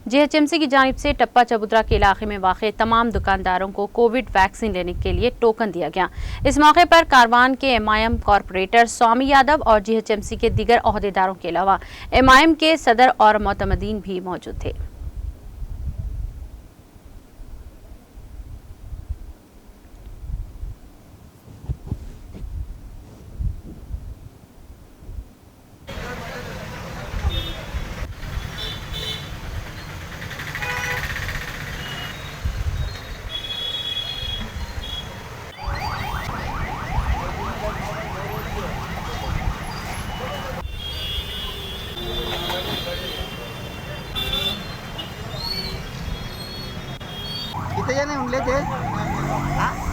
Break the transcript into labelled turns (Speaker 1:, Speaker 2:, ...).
Speaker 1: GHMC की जानिब से टप्पा चबूतरा के इलाके में वाक़ तमाम दुकानदारों को कोविड वैक्सीन लेने के लिए टोकन दिया गया। इस मौके पर कारवान के एमआईएम कॉरपोरेटर स्वामी यादव और जीएचएमसी के दीगर ओहदेदारों के अलावा एमआईएम के सदर और मोतमदीन भी मौजूद थे।
Speaker 2: किती जण म्हणले ते?